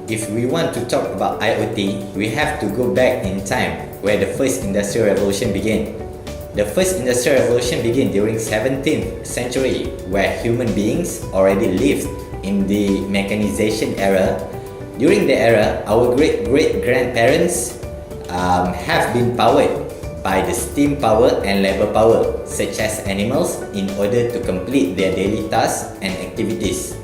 if we want to talk about IoT, we have to go back in time where the first industrial revolution began. The first industrial revolution began during 17th century, where human beings already lived in the mechanization era. During the era, our great-great-grandparents have been powered by the steam power and labor power, such as animals, in order to complete their daily tasks and activities.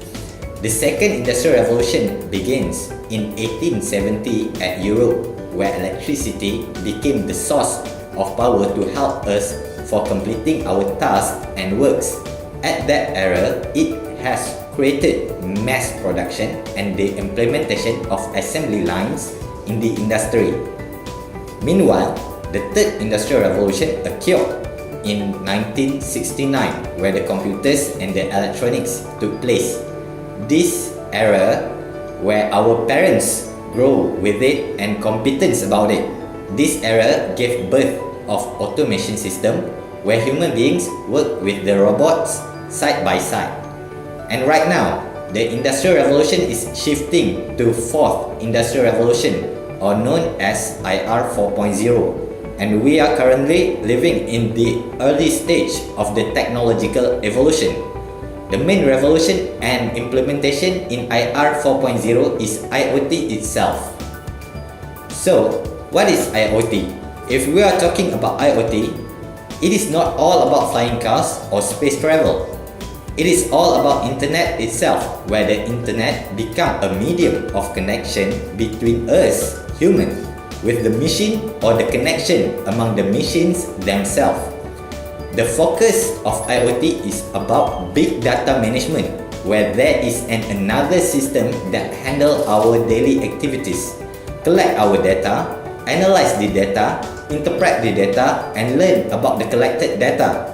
The second industrial revolution begins in 1870 at Europe, where electricity became the source of power to help us for completing our tasks and works. At that era, it has created mass production and the implementation of assembly lines in the industry. Meanwhile, the third industrial revolution occurred in 1969, where the computers and the electronics took place. This era where our parents grow with it and competence about it. This era gave birth of automation system where human beings work with the robots side by side. And right now, the industrial revolution is shifting to fourth industrial revolution, or known as IR 4.0, and we are currently living in the early stage of the technological evolution. The main revolution and implementation in IR 4.0 is IoT itself. So, what is IoT? If we are talking about IoT, it is not all about flying cars or space travel. It is all about internet itself, where the internet become a medium of connection between us, human, with the machine, or the connection among the machines themselves. The focus of IoT is about big data management, where there is another system that handle our daily activities, collect our data, analyze the data, interpret the data, and learn about the collected data.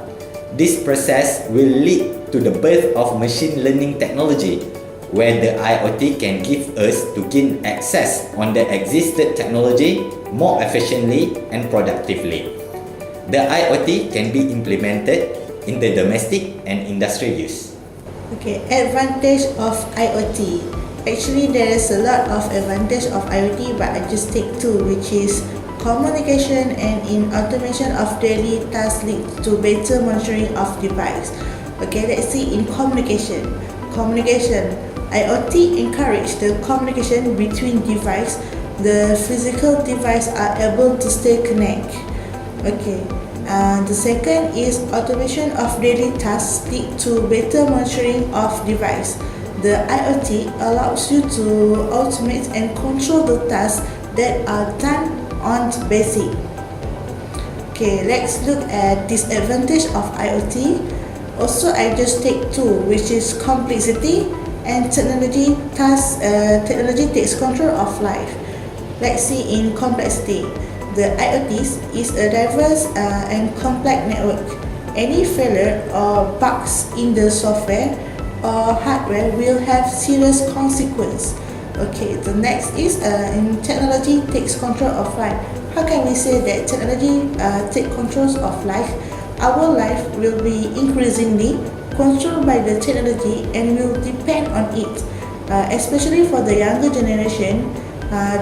This process will lead to the birth of machine learning technology, where the IoT can give us to gain access on the existed technology more efficiently and productively. The IoT can be implemented in the domestic and industrial use. Okay, advantage of IoT. Actually, there is a lot of advantage of IoT, but I just take two, which is communication and in automation of daily tasks lead to better monitoring of device. Okay, let's see in communication. IoT encourage the communication between device. The physical device are able to stay connected. Okay. The second is automation of daily tasks lead to better monitoring of device. The IoT allows you to automate and control the tasks that are done on basic. Okay, let's look at disadvantage of IoT. Also, I just take two, which is complexity and technology. Technology takes control of life. Let's see in complexity. The IoT is a diverse and complex network. Any failure or bugs in the software or hardware will have serious consequence. Okay, the next is in technology takes control of life. How can we say that technology take control of life? Our life will be increasingly controlled by the technology and will depend on it. Especially for the younger generation,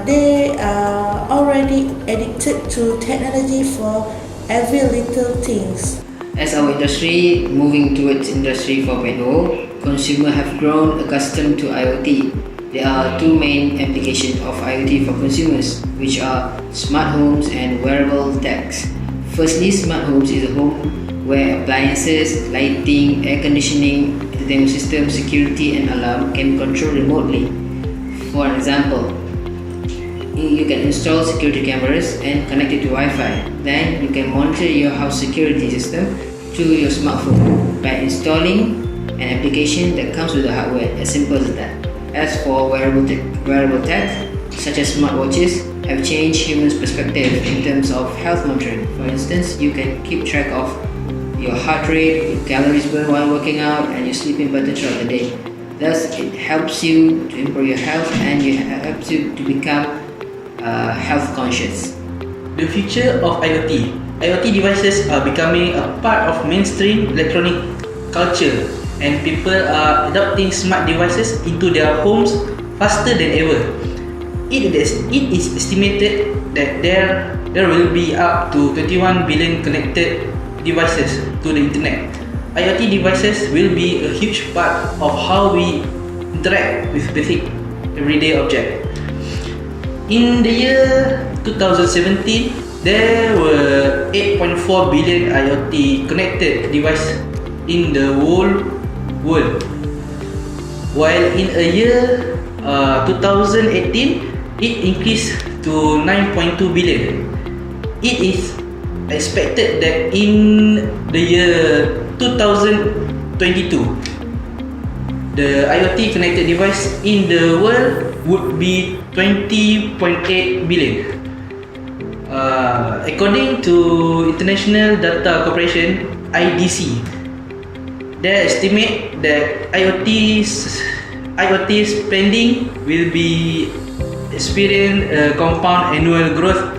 they are already addicted to technology for every little things. As our industry moving towards Industry 4.0, consumers have grown accustomed to IoT. There are two main applications of IoT for consumers, which are smart homes and wearable techs. Firstly, smart homes is a home where appliances, lighting, air conditioning, entertainment system, security and alarm can be controlled remotely. For example, you can install security cameras and connect it to Wi-Fi. Then you can monitor your house security system through your smartphone by installing an application that comes with the hardware, as simple as that. As for wearable tech, such as smartwatches, have changed humans' perspective in terms of health monitoring. For instance, you can keep track of your heart rate, your calories burned while working out, and your sleeping pattern throughout the day. Thus, it helps you to improve your health and it helps you to become health conscious. The future of IoT. IoT devices are becoming a part of mainstream electronic culture, and people are adopting smart devices into their homes faster than ever. It is estimated that there will be up to 21 billion connected devices to the internet. IoT devices will be a huge part of how we interact with basic everyday objects. In the year 2017, there were 8.4 billion IoT connected devices in the whole world. While in a year 2018, it increased to 9.2 billion. It is expected that in the year 2022, the IoT connected device in the world would be 20.8 billion. According to International Data Corporation (IDC), they estimate that IoT spending will be experience a compound annual growth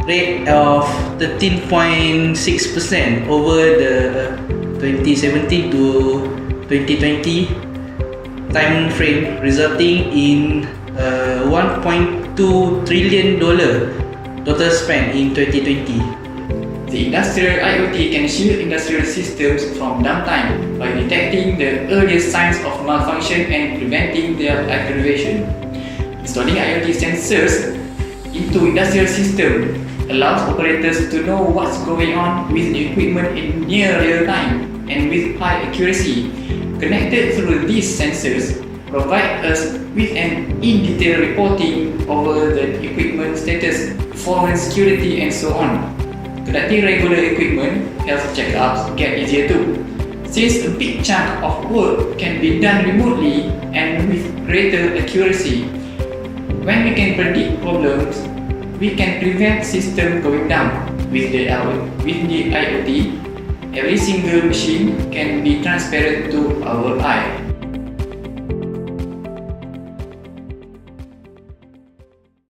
rate of 13.6% over the 2017 to 2020 time frame, resulting in $1.2 trillion total spend in 2020. The industrial IoT can shield industrial systems from downtime by detecting the earliest signs of malfunction and preventing their aggravation. Installing IoT sensors into industrial system allows operators to know what's going on with the equipment in near real time and with high accuracy. Connected through these sensors provide us with an in-detail reporting over the equipment status, performance, security, and so on. Conducting regular equipment health checkups get easier too, since a big chunk of work can be done remotely and with greater accuracy. When we can predict problems, we can prevent system going down. With the IoT, every single machine can be transparent to our eye.